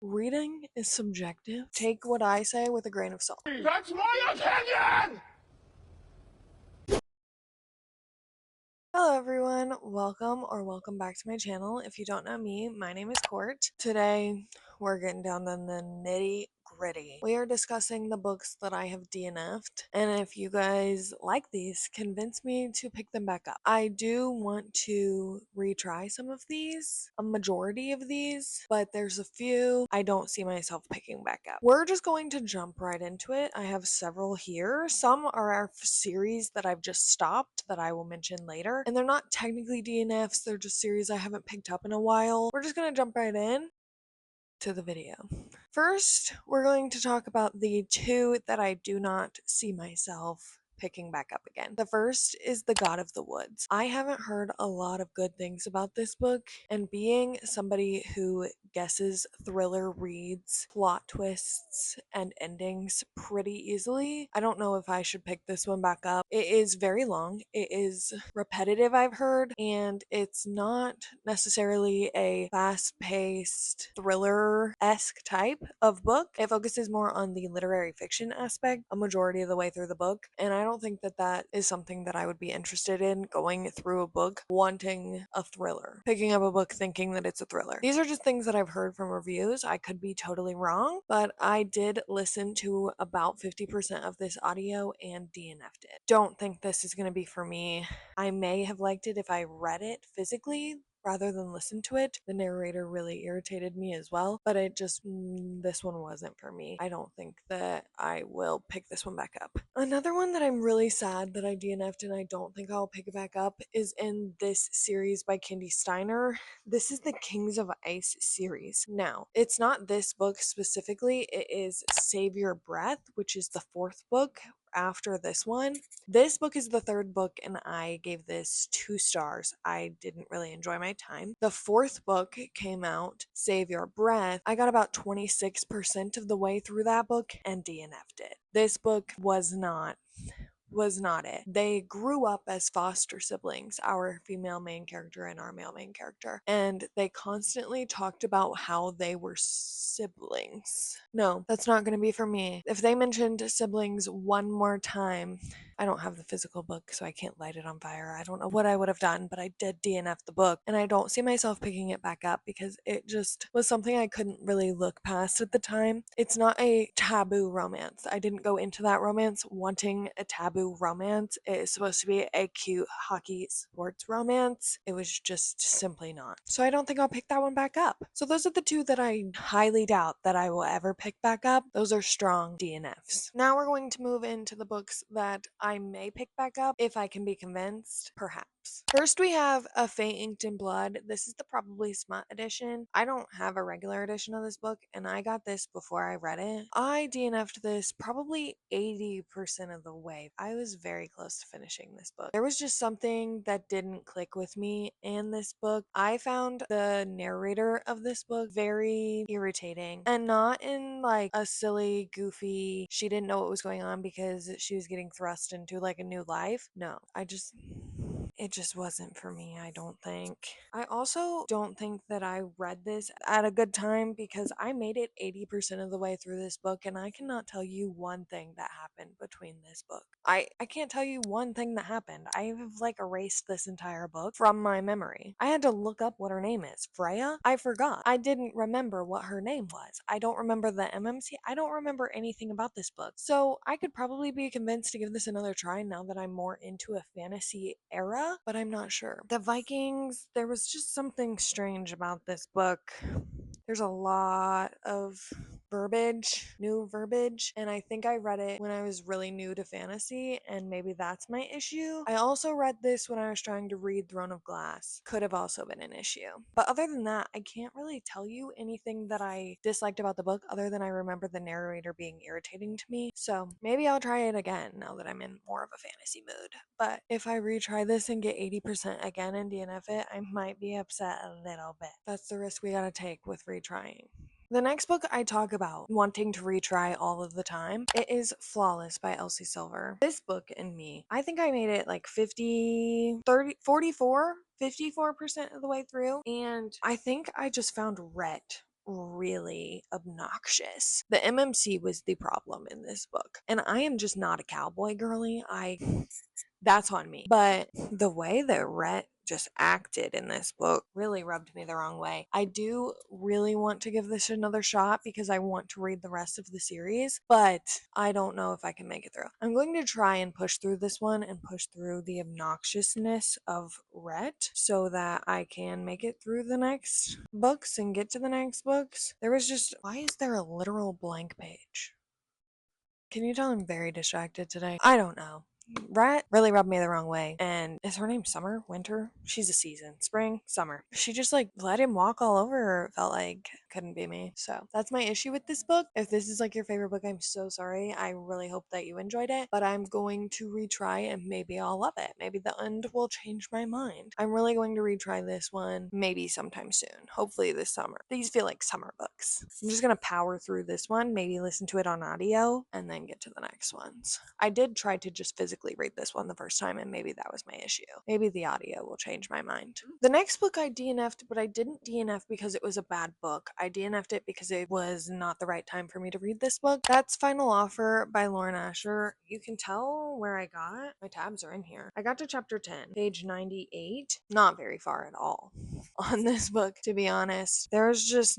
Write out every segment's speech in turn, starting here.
Reading is subjective. Take what I say with a grain of salt. That's my opinion! Hello everyone, welcome back to my channel. If you don't know me, my name is Court. Today we're getting down to the nitty gritty. We are discussing the books that I have DNF'd, and if you guys like these, convince me to pick them back up. I do want to retry some of these, a majority of these, but there's a few I don't see myself picking back up. We're just going to jump right into it. I have several here. Some are our series that I've just stopped that I will mention later, and they're not technically DNFs, they're just series I haven't picked up in a while. We're just gonna jump right in to the video. First, we're going to talk about the two that I do not see myself picking back up again. The first is The God of the Woods. I haven't heard a lot of good things about this book, and being somebody who guesses thriller reads, plot twists, and endings pretty easily, I don't know if I should pick this one back up. It is very long, it is repetitive, I've heard, and it's not necessarily a fast-paced thriller-esque type of book. It focuses more on the literary fiction aspect a majority of the way through the book, and I don't think that that is something that I would be interested in, going through a book wanting a thriller, picking up a book thinking that it's a thriller. These are just things that I've heard from reviews. I could be totally wrong, but I did listen to about 50% of this audio and DNF'd it. Don't think this is going to be for me. I may have liked it if I read it physically rather than listen to it. The narrator really irritated me as well, but it just, this one wasn't for me. I don't think that I will pick this one back up. Another one that I'm really sad that I DNF'd and I don't think I'll pick it back up is in this series by Candy Steiner. This is the Kings of Ice series. Now, it's not this book specifically, it is Save Your Breath, which is the fourth book after this one. This book is the third book and I gave this 2 stars. I didn't really enjoy my time. The fourth book came out, Save Your Breath. I got about 26% of the way through that book and DNF'd it. This book was not it. They grew up as foster siblings, our female main character and our male main character, and they constantly talked about how they were siblings. No, that's not going to be for me. If they mentioned siblings one more time, I don't have the physical book, so I can't light it on fire. I don't know what I would have done, but I did DNF the book, and I don't see myself picking it back up because it just was something I couldn't really look past at the time. It's not a taboo romance. I didn't go into that romance wanting a taboo romance. It is supposed to be a cute hockey sports romance. It was just simply not. So I don't think I'll pick that one back up. So those are the two that I highly doubt that I will ever pick back up. Those are strong DNFs. Now we're going to move into the books that I may pick back up if I can be convinced, perhaps. First, we have A Fate Inked in Blood. This is the Probably Smut edition. I don't have a regular edition of this book, and I got this before I read it. I DNF'd this probably 80% of the way. I was very close to finishing this book. There was just something that didn't click with me in this book. I found the narrator of this book very irritating, and not in like a silly, goofy, she didn't know what was going on because she was getting thrust into like a new life. No, it just wasn't for me, I don't think. I also don't think that I read this at a good time because I made it 80% of the way through this book and I cannot tell you one thing that happened between this book. I can't tell you one thing that happened. I have like erased this entire book from my memory. I had to look up what her name is. Freya? I forgot. I didn't remember what her name was. I don't remember the MMC. I don't remember anything about this book. So I could probably be convinced to give this another try now that I'm more into a fantasy era, but I'm not sure. The Vikings, there was just something strange about this book. There's a lot of verbiage, new verbiage, and I think I read it when I was really new to fantasy, and maybe that's my issue. I also read this when I was trying to read Throne of Glass. Could have also been an issue. But other than that, I can't really tell you anything that I disliked about the book other than I remember the narrator being irritating to me. So maybe I'll try it again now that I'm in more of a fantasy mood. But if I retry this and get 80% again and DNF it, I might be upset a little bit. That's the risk we gotta take with retrying. The next book I talk about wanting to retry all of the time, it is Flawless by Elsie Silver. This book and me, I think I made it like 54% of the way through, and I think I just found Rhett really obnoxious. The MMC was the problem in this book. And I am just not a cowboy girly. That's on me. But the way that Rhett just acted in this book really rubbed me the wrong way. I do really want to give this another shot because I want to read the rest of the series, but I don't know if I can make it through. I'm going to try and push through this one and push through the obnoxiousness of Rhett so that I can make it through the next books and get to the next books. Why is there a literal blank page? Can you tell I'm very distracted today? I don't know. Rat really rubbed me the wrong way. And is her name Summer? Winter? She's a season. Spring? Summer. She just like let him walk all over her. It felt like couldn't be me. So that's my issue with this book. If this is like your favorite book, I'm so sorry. I really hope that you enjoyed it. But I'm going to retry and maybe I'll love it. Maybe the end will change my mind. I'm really going to retry this one maybe sometime soon. Hopefully this summer. These feel like summer books. I'm just gonna power through this one, maybe listen to it on audio, and then get to the next ones. I did try to just physically read this one the first time, and maybe that was my issue. Maybe the audio will change my mind. The next book I DNF'd, but I didn't DNF because it was a bad book. I DNF'd it because it was not the right time for me to read this book. That's Final Offer by Lauren Asher. You can tell where I got. My tabs are in here. I got to chapter 10, page 98. Not very far at all on this book, to be honest. It was just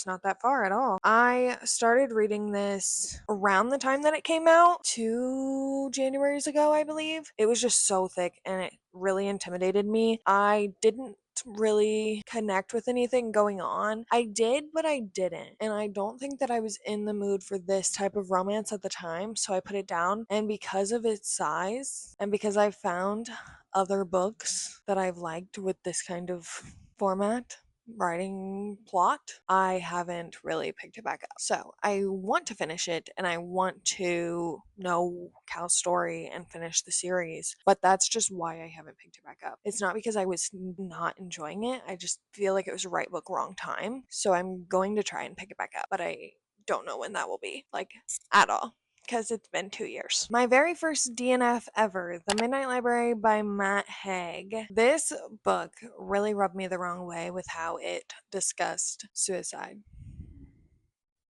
not that far at all. I started reading this around the time that it came out, 2 Januaries ago, I believe. It was just so thick and it really intimidated me. I didn't really connect with anything going on. I did, but I didn't. And I don't think that I was in the mood for this type of romance at the time, so I put it down. And because of its size, and because I found other books that I've liked with this kind of format, writing plot, I haven't really picked it back up. So I want to finish it and I want to know Cal's story and finish the series, but that's just why I haven't picked it back up. It's not because I was not enjoying it. I just feel like it was right book, wrong time. So I'm going to try and pick it back up, but I don't know when that will be, like, at all, because it's been 2 years. My very first DNF ever, The Midnight Library by Matt Haig. This book really rubbed me the wrong way with how it discussed suicide.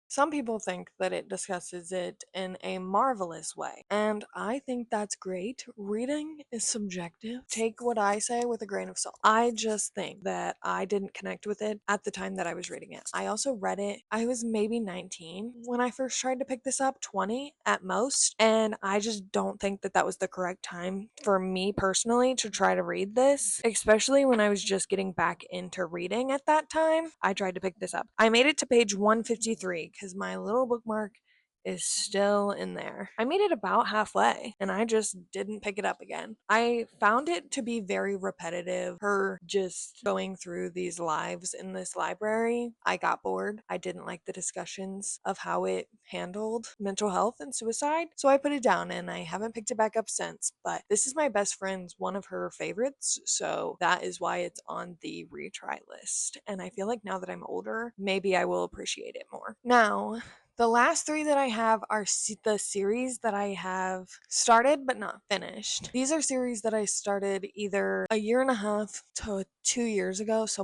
Some people think that it discusses it in a marvelous way, and I think that's great. Reading is subjective. Take what I say with a grain of salt. I just think that I didn't connect with it at the time that I was reading it. I also read it, I was maybe 19 when I first tried to pick this up, 20 at most, and I just don't think that that was the correct time for me personally to try to read this, especially when I was just getting back into reading at that time. I tried to pick this up. I made it to page 153 because my little bookmark is still in there. I made it about halfway and I just didn't pick it up again. I found it to be very repetitive, her just going through these lives in this library. I got bored. I didn't like the discussions of how it handled mental health and suicide, so I put it down and I haven't picked it back up since. But this is my best friend's one of her favorites, so that is why it's on the retry list. And I feel like now that I'm older, maybe I will appreciate it more. Now, the last three that I have are the series that I have started but not finished. These are series that I started either a year and a half to 2 years ago, so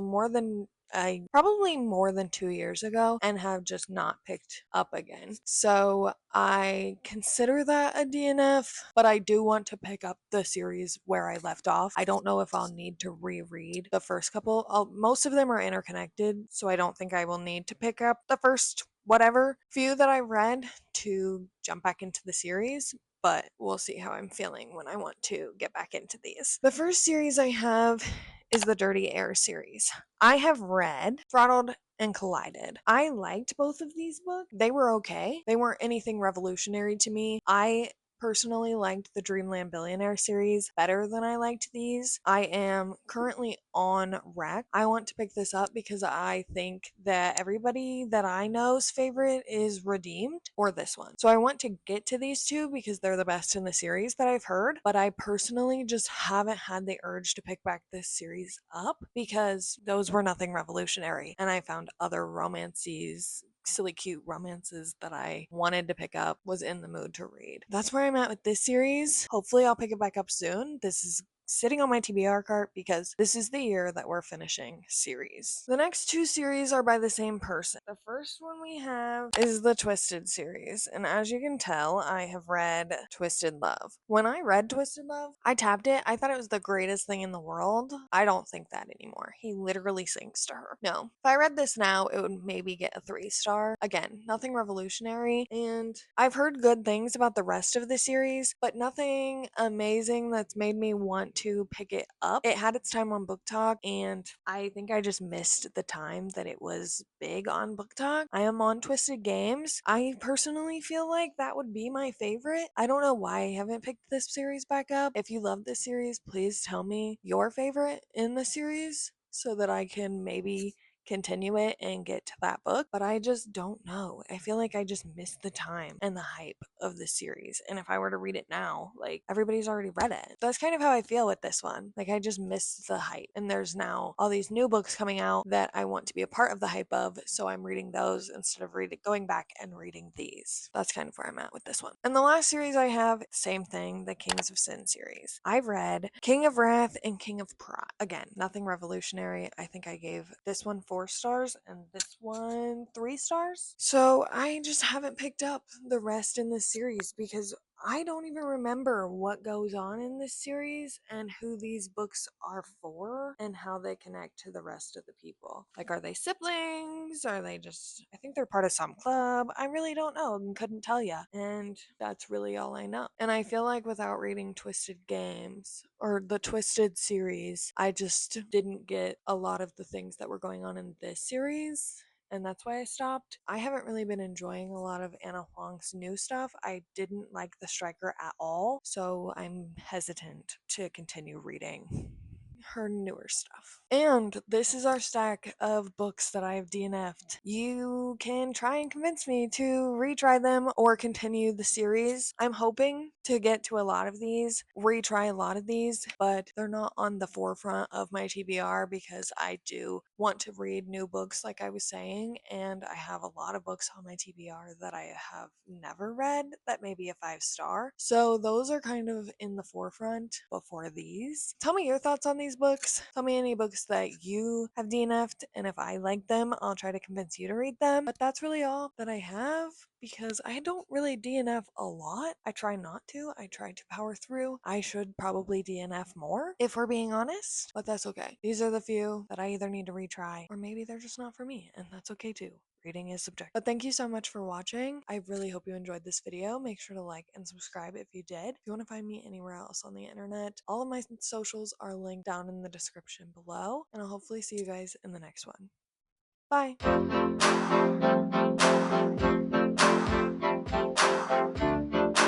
probably more than 2 years ago, and have just not picked up again. So I consider that a DNF, but I do want to pick up the series where I left off. I don't know if I'll need to reread the first couple. Most of them are interconnected, so I don't think I will need to pick up the first whatever few that I read to jump back into the series, but we'll see how I'm feeling when I want to get back into these. The first series I have is the Dirty Air series. I have read Throttled and Collided. I liked both of these books. They were okay. They weren't anything revolutionary to me. I personally liked the Dreamland Billionaire series better than I liked these. I am currently on Wreck. I want to pick this up because I think that everybody that I know's favorite is Redeemed or this one. So I want to get to these two because they're the best in the series that I've heard, but I personally just haven't had the urge to pick back this series up because those were nothing revolutionary and I found other romances, silly cute romances that I wanted to pick up, was in the mood to read. That's where I'm at with this series. Hopefully I'll pick it back up soon. This is sitting on my TBR cart because this is the year that we're finishing series. The next two series are by the same person. The first one we have is the Twisted series, and as you can tell, I have read Twisted Love. When I read Twisted Love, I tapped it. I thought it was the greatest thing in the world. I don't think that anymore. He literally sings to her. No. If I read this now, it would maybe get a 3-star. Again, nothing revolutionary, and I've heard good things about the rest of the series, but nothing amazing that's made me want to pick it up. It had its time on BookTok, and I think I just missed the time that it was big on BookTok. I am on Twisted Games. I personally feel like that would be my favorite. I don't know why I haven't picked this series back up. If you love this series, please tell me your favorite in the series so that I can maybe continue it and get to that book, but I just don't know. I feel like I just missed the time and the hype of the series. And if I were to read it now, like everybody's already read it. That's kind of how I feel with this one. Like I just missed the hype. And there's now all these new books coming out that I want to be a part of the hype of, so I'm reading those instead of going back and reading these. That's kind of where I'm at with this one. And the last series I have, same thing, the Kings of Sin series. I've read King of Wrath and King of Pride. Again, nothing revolutionary. I think I gave this one 4 stars and this one 3 stars. So I just haven't picked up the rest in this series because I don't even remember what goes on in this series and who these books are for and how they connect to the rest of the people. Like, are they siblings? Are they just, I think they're part of some club. I really don't know and couldn't tell you. And that's really all I know. And I feel like without reading Twisted Games or the Twisted series, I just didn't get a lot of the things that were going on in this series, and that's why I stopped. I haven't really been enjoying a lot of Anna Huang's new stuff. I didn't like The Striker at all, so I'm hesitant to continue reading her newer stuff. And this is our stack of books that I have DNF'd. You can try and convince me to retry them or continue the series. I'm hoping to get to a lot of these, retry a lot of these, but they're not on the forefront of my TBR because I do want to read new books, like I was saying, and I have a lot of books on my TBR that I have never read that may be a 5-star. So those are kind of in the forefront before these. Tell me your thoughts on these books. Tell me any books that you have DNF'd, and if I like them, I'll try to convince you to read them. But that's really all that I have because I don't really DNF a lot. I try not to. I try to power through. I should probably DNF more if we're being honest, but that's okay. These are the few that I either need to retry or maybe they're just not for me, and that's okay too. Reading is subjective. But thank you so much for watching. I really hope you enjoyed this video. Make sure to like and subscribe if you did. If you want to find me anywhere else on the internet, all of my socials are linked down in the description below, and I'll hopefully see you guys in the next one. Bye!